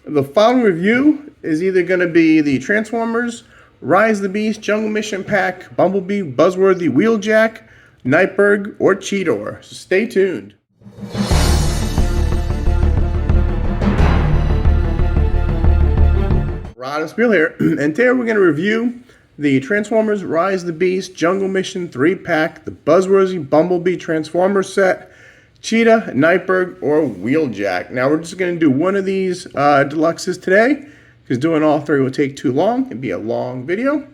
The following review is either going to be the Transformers, Rise the Beast, Jungle Mission Pack, Bumblebee, Buzzworthy, Wheeljack, Nightbird, or Cheetor. So stay tuned. Rodimusbill here, and today we're going to review the Transformers, Rise the Beast, Jungle Mission 3-pack, the Buzzworthy Bumblebee Transformer set, Cheetah, Nightbird, or Wheeljack. Now we're just going to do one of these deluxes today, because doing all three will take too long. It'd be a long video.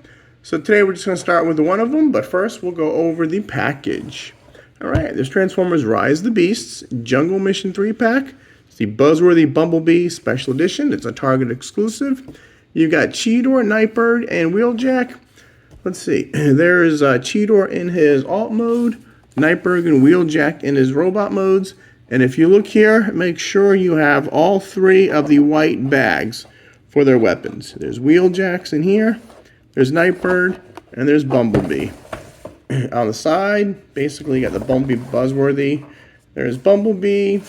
So today we're just going to start with one of them, but first we'll go over the package. Alright, there's Transformers Rise the Beasts, Jungle Mission 3-pack. It's the Buzzworthy Bumblebee Special Edition. It's a Target exclusive. You've got Cheetor, Nightbird, and Wheeljack. Let's see. There's Cheetor in his alt mode, Nightbird and Wheeljack in his robot modes. And if you look here, make sure you have all three of the white bags for their weapons. There's Wheeljack's in here, there's Nightbird, and there's Bumblebee. On the side, basically you got the Bumblebee Buzzworthy. There's Bumblebee.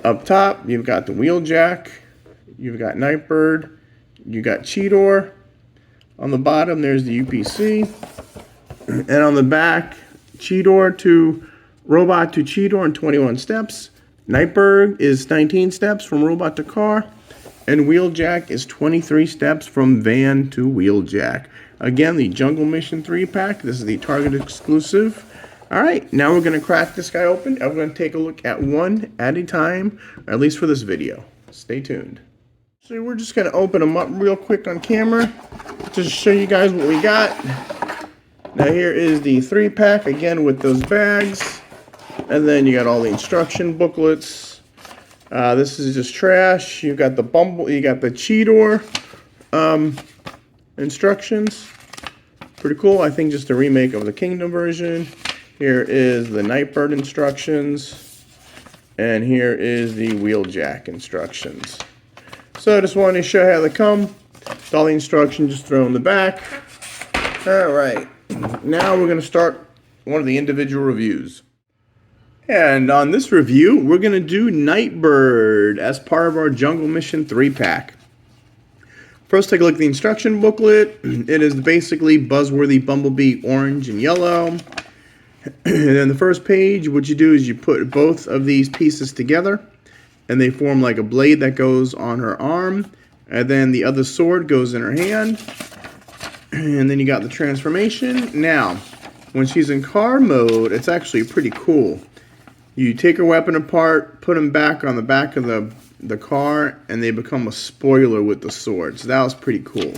Up top, you've got the Wheeljack. You've got Nightbird, you got Cheetor. On the bottom, there's the UPC. And on the back, Cheetor to robot to Cheetor in 21 steps. Nightbird is 19 steps from robot to car. And Wheeljack is 23 steps from van to Wheeljack. Again, the Jungle Mission 3-pack. This is the Target exclusive. Alright, now we're going to crack this guy open. I'm going to take a look at one at a time, at least for this video. Stay tuned. So we're just going to open them up real quick on camera, just to show you guys what we got. Now here is the 3-pack, again with those bags. And then you got all the instruction booklets. This is just trash. You got the you got the Cheetor instructions. Pretty cool. I think just a remake of the Kingdom version. Here is the Nightbird instructions. And here is the Wheeljack instructions. So I just wanted to show you how they come. With all the instructions just throw in the back. Alright, now we're going to start one of the individual reviews. And on this review, we're going to do Nightbird as part of our Jungle Mission 3-pack. First, take a look at the instruction booklet. It is basically Buzzworthy Bumblebee orange and yellow. And then the first page, what you do is you put both of these pieces together. And they form like a blade that goes on her arm. And then the other sword goes in her hand. And then you got the transformation. Now, when she's in car mode, it's actually pretty cool. You take her weapon apart, put them back on the back of the car, and they become a spoiler with the sword. So that was pretty cool.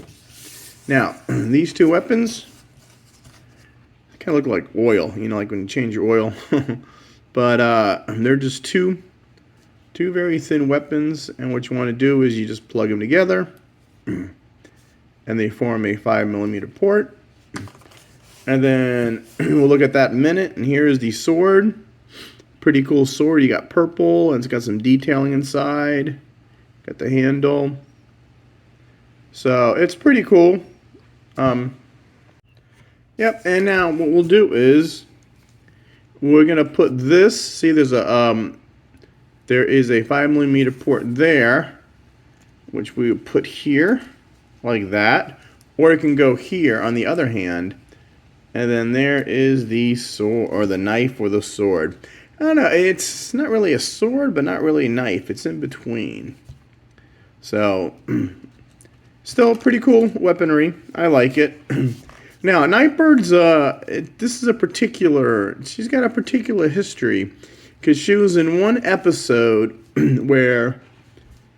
Now, these two weapons kind of look like oil. You know, like when you change your oil. But they're just two very thin weapons, and what you want to do is you just plug them together and they form a 5mm port. And then we'll look at that in a minute. And here's the sword. Pretty cool sword. You got purple and it's got some detailing inside. Got the handle. So it's pretty cool. Yep, and now what we'll do is we're gonna put this, see there's a there is a 5mm port there, which we would put here, like that. Or it can go here on the other hand. And then there is the sword, or the knife, or the sword. I don't know, it's not really a sword, but not really a knife. It's in between. So, still pretty cool weaponry. I like it. Now, Nightbird's, this is a particular, she's got a particular history. Because she was in one episode where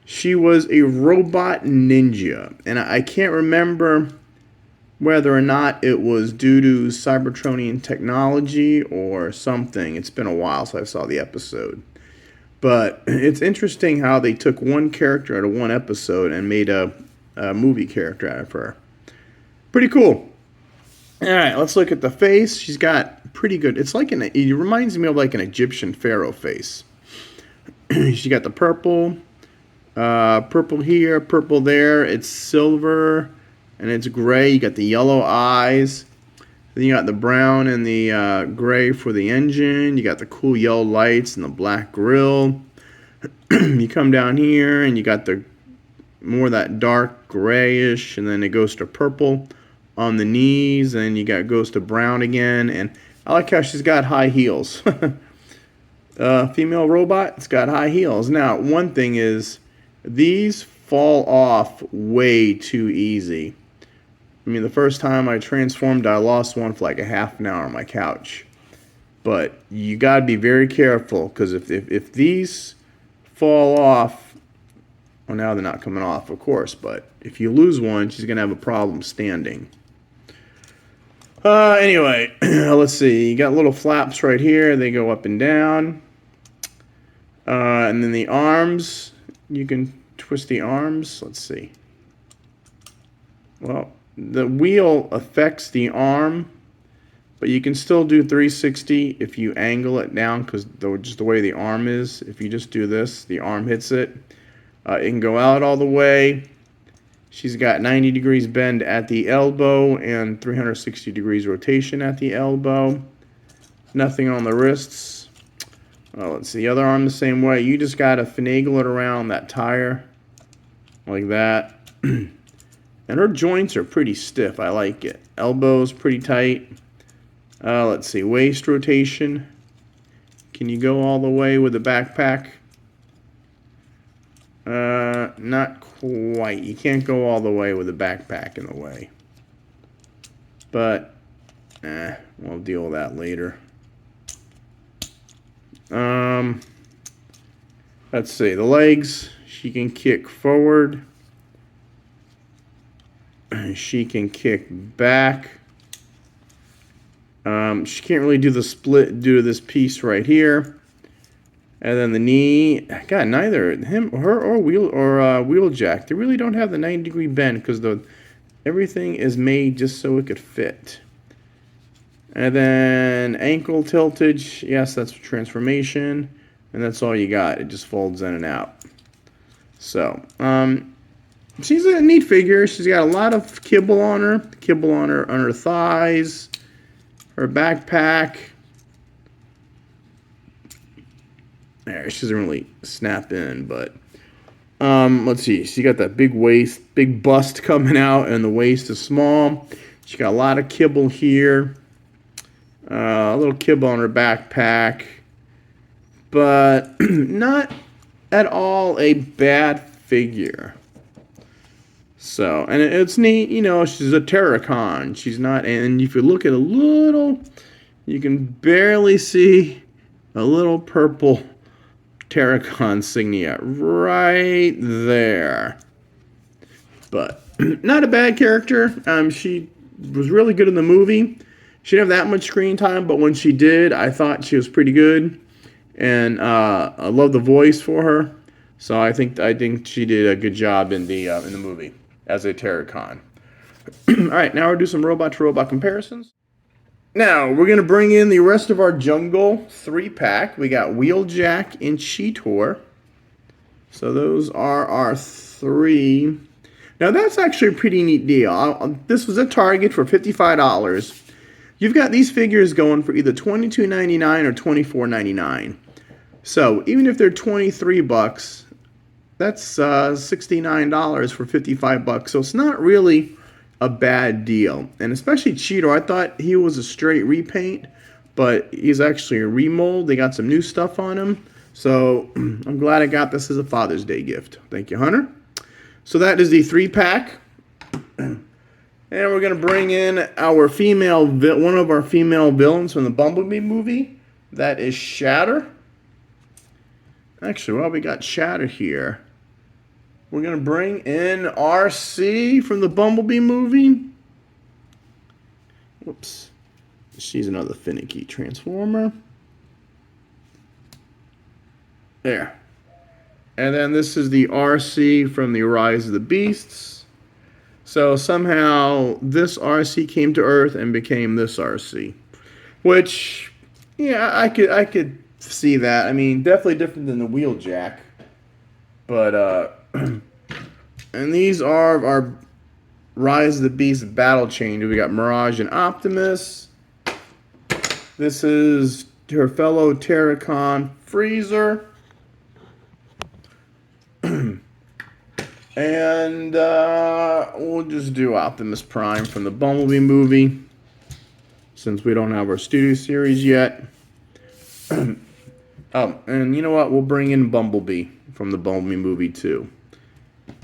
she was a robot ninja. And I can't remember whether or not it was due to Cybertronian technology or something. It's been a while since I saw the episode. But it's interesting how they took one character out of one episode and made a movie character out of her. Pretty cool. Alright, let's look at the face. She's got pretty good, it's like it reminds me of like an Egyptian pharaoh face. She got the purple, purple here, purple there, it's silver, and it's gray. You got the yellow eyes, then you got the brown and the gray for the engine, you got the cool yellow lights and the black grille. You come down here and you got the more that dark grayish, and then it goes to purple on the knees, and you got goes to brown again. And I like how she's got high heels. Female robot, it's got high heels. Now, one thing is, these fall off way too easy. I mean, the first time I transformed, I lost one for like a half an hour on my couch. But you got to be very careful, because if these fall off, well, now they're not coming off, of course, but if you lose one, she's going to have a problem standing. Anyway, let's see. You got little flaps right here. They go up and down. And then the arms, you can twist the arms. Let's see. Well, the wheel affects the arm, but you can still do 360 if you angle it down, because just the way the arm is. If you just do this, the arm hits it. It can go out all the way. She's got 90 degrees bend at the elbow and 360 degrees rotation at the elbow. Nothing on the wrists. Let's see, the other arm the same way. You just got to finagle it around that tire like that. And her joints are pretty stiff. I like it. Elbows pretty tight. Let's see, waist rotation. Can you go all the way with the backpack? Not quite. You can't go all the way with the backpack in the way. But, we'll deal with that later. Let's see, the legs, she can kick forward. She can kick back. She can't really do the split due to this piece right here. And then the knee, God, neither her or Wheeljack, they really don't have the 90-degree bend, because everything is made just so it could fit. And then ankle tiltage, yes, that's transformation, and that's all you got. It just folds in and out. So, she's a neat figure. She's got a lot of kibble on her thighs, her backpack. There, she doesn't really snap in, but let's see. She got that big waist, big bust coming out, and the waist is small. She got a lot of kibble here. A little kibble on her backpack, but not at all a bad figure. So, and it's neat, you know, she's a terrorcon. She's not, and if you look at a little, you can barely see a little purple terrorcon insignia right there. But not a bad character. She was really good in the movie. She didn't have that much screen time, but when she did, I thought she was pretty good. And I love the voice for her. So I think she did a good job in the movie as a terrorcon. All right, now we'll do some robot-to-robot comparisons. Now, we're going to bring in the rest of our Jungle 3-pack. We got Wheeljack and Cheetor. So those are our three. Now, that's actually a pretty neat deal. This was at Target for $55. You've got these figures going for either $22.99 or $24.99. So, even if they're $23, that's $69 for $55. So, it's not really a bad deal. And especially Cheetor, I thought he was a straight repaint, but he's actually a remold. They got some new stuff on him. So I'm glad I got this as a Father's Day gift. Thank you, Hunter. So that is the 3-pack. And we're going to bring in our one of our female villains from the Bumblebee movie. That is Shatter. Actually, while we got Shatter here, we're going to bring in RC from the Bumblebee movie. Whoops. She's another finicky transformer. There. And then this is the RC from the Rise of the Beasts. So somehow this RC came to Earth and became this RC. Which, yeah, I could see that. I mean, definitely different than the Wheeljack. But, and these are our Rise of the Beast battle chain. We got Mirage and Optimus. This is her fellow Terrorcon Freezer. And we'll just do Optimus Prime from the Bumblebee movie, since we don't have our studio series yet. Oh, and you know what? We'll bring in Bumblebee from the Bumblebee movie too.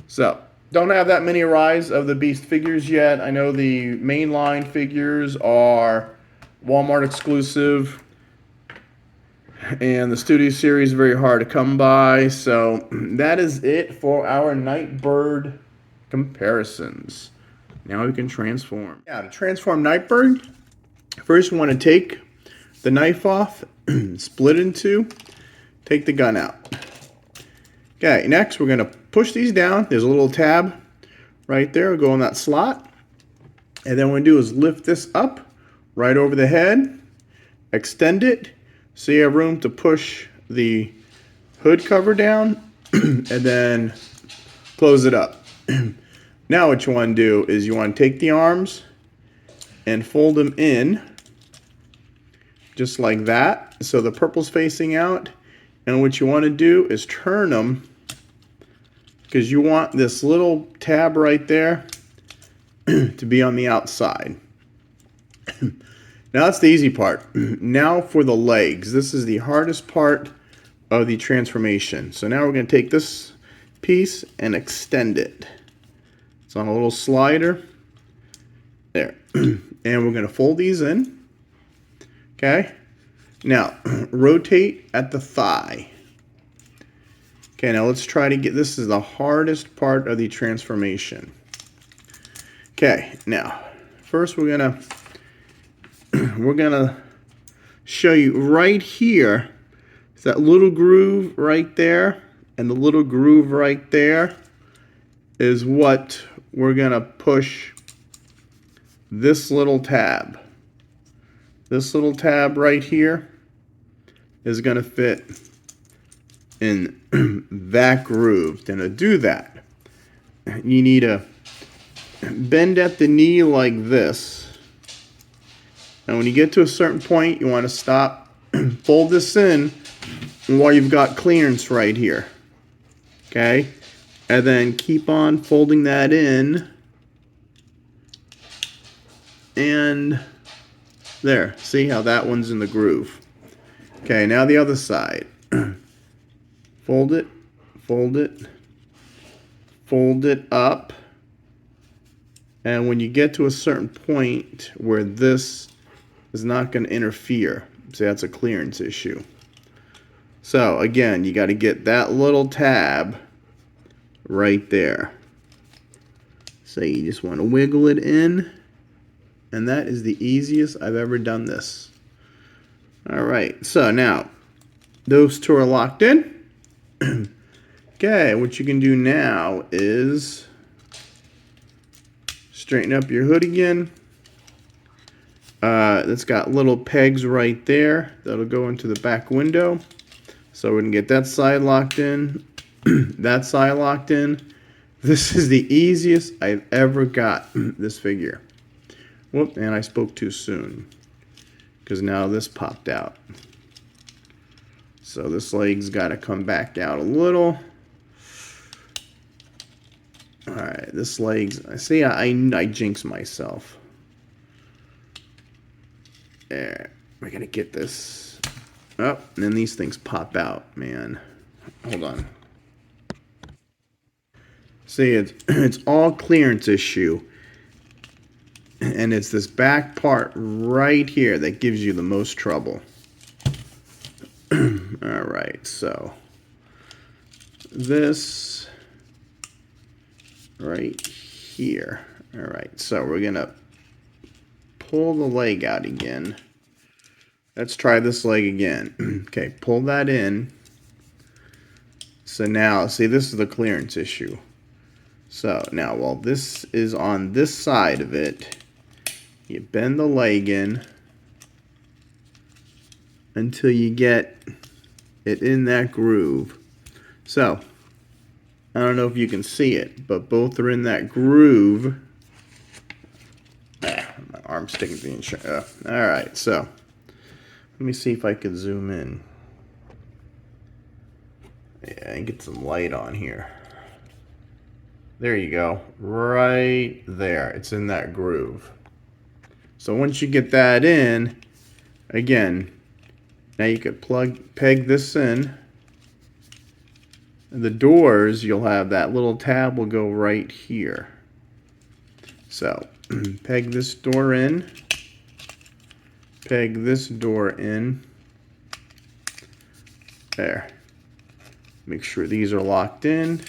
So, don't have that many Rise of the Beast figures yet. I know the mainline figures are Walmart exclusive, and the studio series is very hard to come by. So that is it for our Nightbird comparisons. Now we can transform. Yeah, to transform Nightbird, first we want to take the knife off, split in two, take the gun out. Okay, next we're going to push these down. There's a little tab right there. We'll go in that slot. And then what we do is lift this up right over the head, extend it, so you have room to push the hood cover down, and then close it up. Now what you want to do is you want to take the arms and fold them in just like that, so the purple's facing out. And what you want to do is turn them, because you want this little tab right there to be on the outside. Now that's the easy part. Now for the legs. This is the hardest part of the transformation. So now we're going to take this piece and extend it. It's on a little slider. There. And we're going to fold these in. Okay. Now, rotate at the thigh. Okay, now let's try to get, this is the hardest part of the transformation. Okay, now, first we're gonna show you right here, that little groove right there, and the little groove right there is what we're gonna push this little tab. This little tab right here is gonna fit in that groove. Then to do that, you need to bend at the knee like this. And when you get to a certain point, you want to stop, fold this in while you've got clearance right here. Okay? And then keep on folding that in. And there. See how that one's in the groove. Okay, now the other side. Fold it, fold it, fold it up. And when you get to a certain point where this is not going to interfere, see, that's a clearance issue. So again, you got to get that little tab right there. So you just want to wiggle it in, and that is the easiest I've ever done this. All right, so now those two are locked in. Okay, what you can do now is straighten up your hood again. It's got little pegs right there that'll go into the back window. So we're going to get that side locked in, that side locked in. This is the easiest I've ever got this figure. Whoop, and I spoke too soon, because now this popped out. So this leg's got to come back out a little. Alright, this leg's, see, I jinx myself. There, we're going to get this up, and then these things pop out, man. Hold on. See, it's all clearance issue. And it's this back part right here that gives you the most trouble. Alright, so this right here. Alright, so we're going to pull the leg out again. Let's try this leg again. Okay, pull that in. So now, see, this is the clearance issue. So now, while this is on this side of it, you bend the leg in until you get it in that groove. So, I don't know if you can see it, but both are in that groove. My arm's sticking to the insurance. Alright, so let me see if I can zoom in. Yeah, and get some light on here. There you go. Right there. It's in that groove. So once you get that in, again, now you could peg this in. And the doors, you'll have that little tab will go right here. So peg this door in. Peg this door in. There. Make sure these are locked in.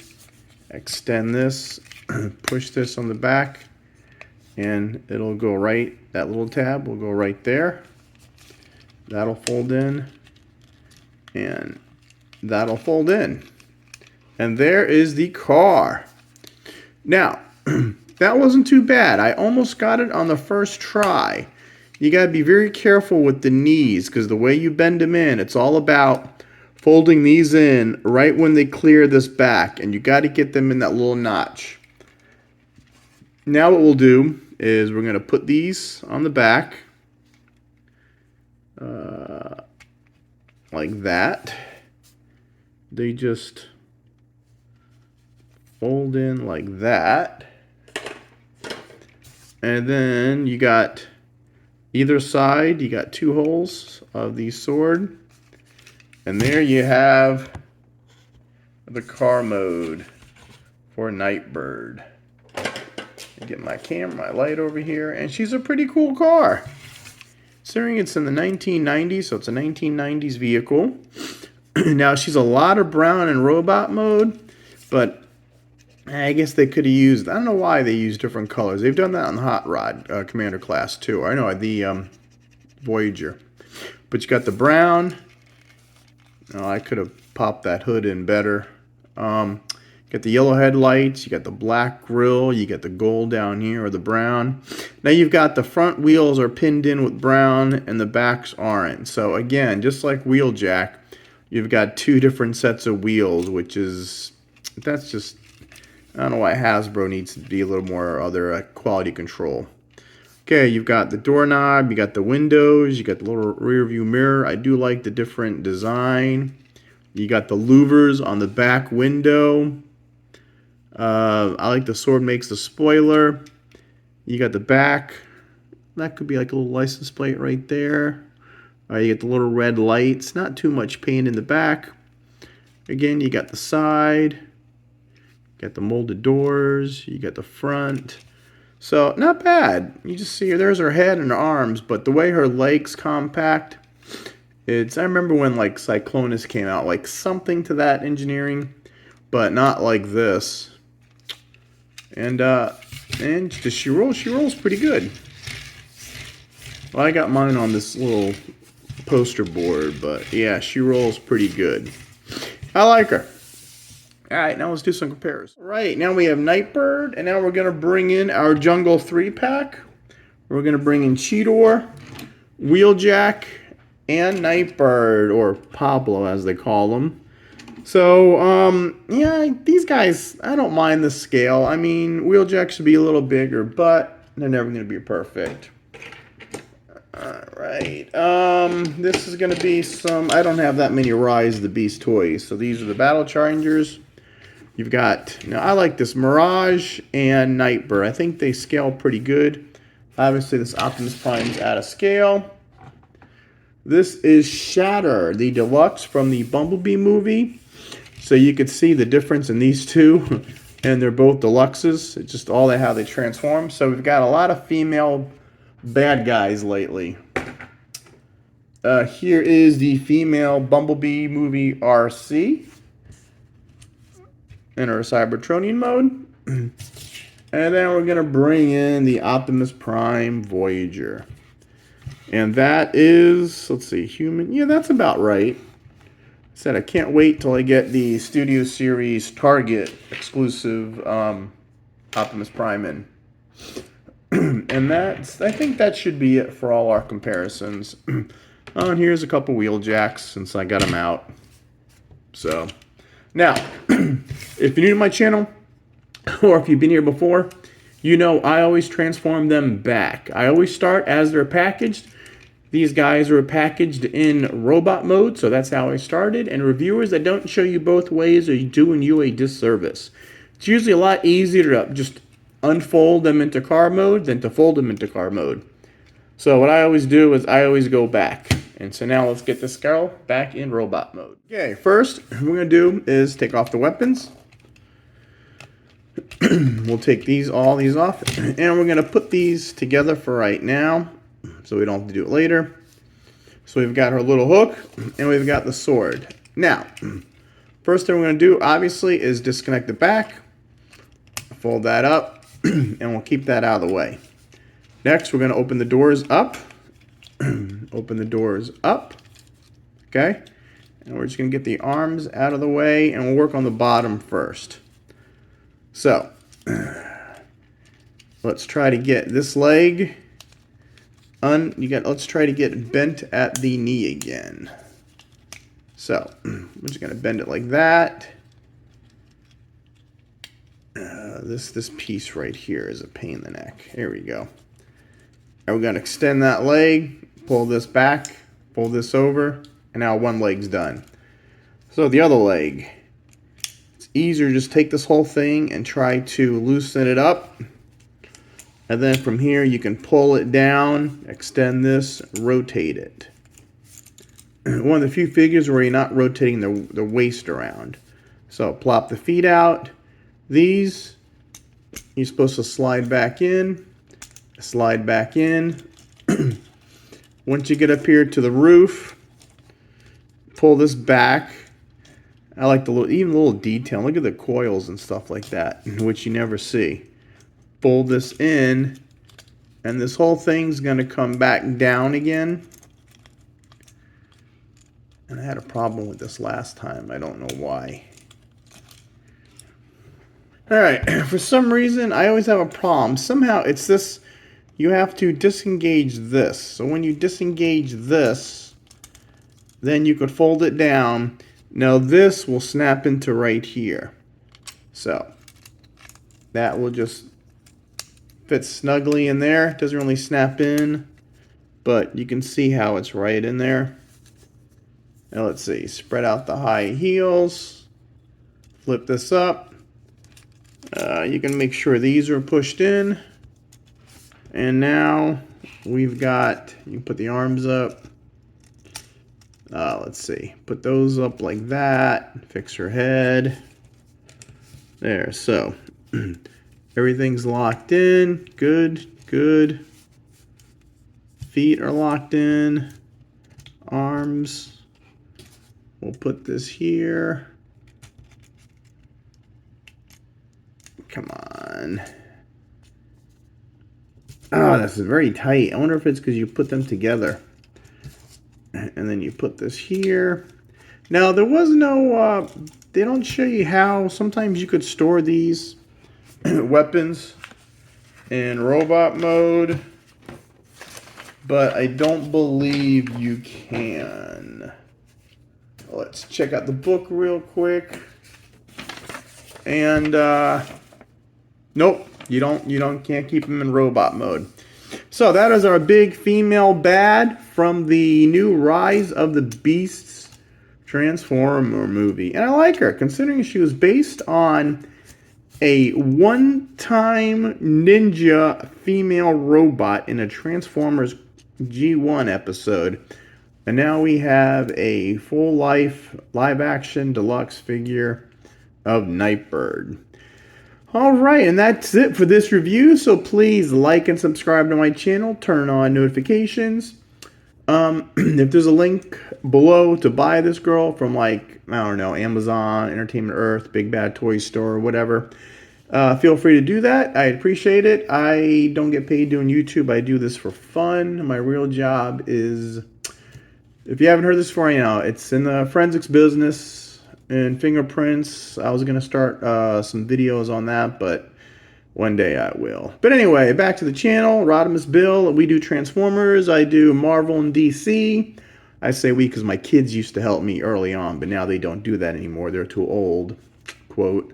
Extend this, push this on the back, and it'll go right, that little tab will go right there. That'll fold in, and that'll fold in. And there is the car. Now, that wasn't too bad. I almost got it on the first try. You gotta be very careful with the knees, because the way you bend them in, it's all about folding these in right when they clear this back, and you got to get them in that little notch. Now what we'll do is we're going to put these on the back like that. They just fold in like that, and then you got either side, you got 2 holes of the sword. And there you have the car mode for Nightbird. Get my camera, my light over here, and she's a pretty cool car. Considering it's in the 1990s, so it's a 1990s vehicle. Now she's a lot of brown in robot mode, but I guess they could have used, I don't know why they use different colors. They've done that on the Hot Rod Commander class too. I know the Voyager. But you got the brown. Oh, I could have popped that hood in better. Got the yellow headlights, you got the black grille, you got the gold down here, or the brown. Now you've got the front wheels are pinned in with brown and the backs aren't. So again, just like Wheeljack, you've got 2 different sets of wheels, which is, that's just, I don't know why Hasbro needs to be a little more other quality control. Okay, you've got the doorknob, you got the windows, you got the little rear view mirror. I do like the different design. You got the louvers on the back window. I like the sword makes the spoiler. You got the back. That could be like a little license plate right there. You get the little red lights. Not too much paint in the back. Again, you got the side. You got the molded doors. You got the front. So, not bad. You just see her, there's her head and her arms, but the way her legs compact, it's, I remember when like Cyclonus came out, like something to that engineering, but not like this. And she rolls pretty good. Well, I got mine on this little poster board, but yeah, she rolls pretty good. I like her. Alright, now let's do some comparisons. Alright, now we have Nightbird, and now we're going to bring in our Jungle 3-pack. We're going to bring in Cheetor, Wheeljack, and Nightbird, or Pablo as they call him. So, yeah, these guys, I don't mind the scale. I mean, Wheeljack should be a little bigger, but they're never going to be perfect. Alright, this is going to be some, I don't have that many Rise of the Beast toys, so these are the Battle Challengers. You've got, you know, I like this Mirage and Nightbird. I think they scale pretty good. Obviously, this Optimus Prime is out of scale. This is Shatter, the Deluxe from the Bumblebee movie. So you could see the difference in these two. And they're both Deluxes. It's just all how they transform. So we've got a lot of female bad guys lately. Here is the female Bumblebee movie RC. In our Cybertronian mode. And then we're going to bring in the Optimus Prime Voyager. And that is, let's see, human. Yeah, that's about right. I said I can't wait till I get the Studio Series Target exclusive Optimus Prime in. And that's, I think that should be it for all our comparisons. And here's a couple Wheeljacks since I got them out. So, now, if you're new to my channel, or if you've been here before, you know I always transform them back. I always start as they're packaged. These guys are packaged in robot mode, so that's how I started. And reviewers that don't show you both ways are doing you a disservice. It's usually a lot easier to just unfold them into car mode than to fold them into car mode. So what I always do is I always go back. And so now let's get this girl back in robot mode. Okay, first what we're going to do is take off the weapons. We'll take all these off, and we're going to put these together for right now so we don't have to do it later. So we've got our little hook, and we've got the sword. Now, first thing we're going to do, obviously, is disconnect the back, fold that up, and we'll keep that out of the way. Next, we're going to open the doors up. Open the doors up. Okay? And we're just going to get the arms out of the way, and we'll work on the bottom first. So, let's try to get this leg let's try to get bent at the knee again. So, I'm just going to bend it like that. This piece right here is a pain in the neck. Here we go. And we're going to extend that leg, pull this back, pull this over, and now one leg's done. So the other leg, it's easier to just take this whole thing and try to loosen it up. And then from here you can pull it down, extend this, rotate it. One of the few figures where you're not rotating the waist around. So plop the feet out. These, you're supposed to slide back in. Slide back in. Once you get up here to the roof, pull this back. I like even the little detail. Look at the coils and stuff like that, which you never see. Fold this in, and this whole thing's going to come back down again. And I had a problem with this last time. I don't know why. Alright, for some reason, I always have a problem. Somehow, it's this, you have to disengage this. So when you disengage this, then you could fold it down. Now this will snap into right here. So, that will just fit snugly in there. It doesn't really snap in, but you can see how it's right in there. Now let's see, spread out the high heels. Flip this up. You can make sure these are pushed in. And now we've got, you can put the arms up. Let's see, put those up like that. Fix her head. There, so everything's locked in. Good, good. Feet are locked in. Arms. We'll put this here. Come on. Oh, this is very tight. I wonder if it's because you put them together. And then you put this here. Now, there was no, they don't show you how. Sometimes you could store these weapons in robot mode, but I don't believe you can. Let's check out the book real quick. And, nope, can't keep them in robot mode. So that is our big female bad from the new Rise of the Beasts Transformer movie. And I like her, considering she was based on a one-time ninja female robot in a Transformers G1 episode. And now we have a full-life, live-action, deluxe figure of Nightbird. Alright, and that's it for this review, so please like and subscribe to my channel, turn on notifications. If there's a link below to buy this girl from, like, I don't know, Amazon, Entertainment Earth, Big Bad Toy Store, whatever, feel free to do that. I appreciate it. I don't get paid doing YouTube. I do this for fun. My real job is, if you haven't heard this before, you know, it's in the forensics business. And fingerprints, I was going to start some videos on that, but one day I will. But anyway, back to the channel, Rodimusbill. We do Transformers, I do Marvel and DC. I say we because my kids used to help me early on, but now they don't do that anymore. They're too old, quote.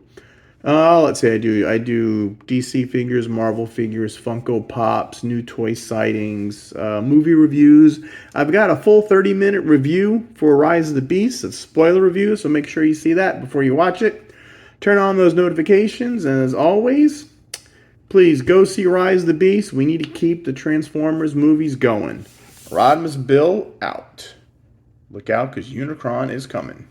Let's say I do DC figures, Marvel figures, Funko Pops, new toy sightings, movie reviews. I've got a full 30-minute review for Rise of the Beasts. It's a spoiler review, so make sure you see that before you watch it. Turn on those notifications, and as always, please go see Rise the Beast. We need to keep the Transformers movies going. Rodimusbill out. Look out, because Unicron is coming.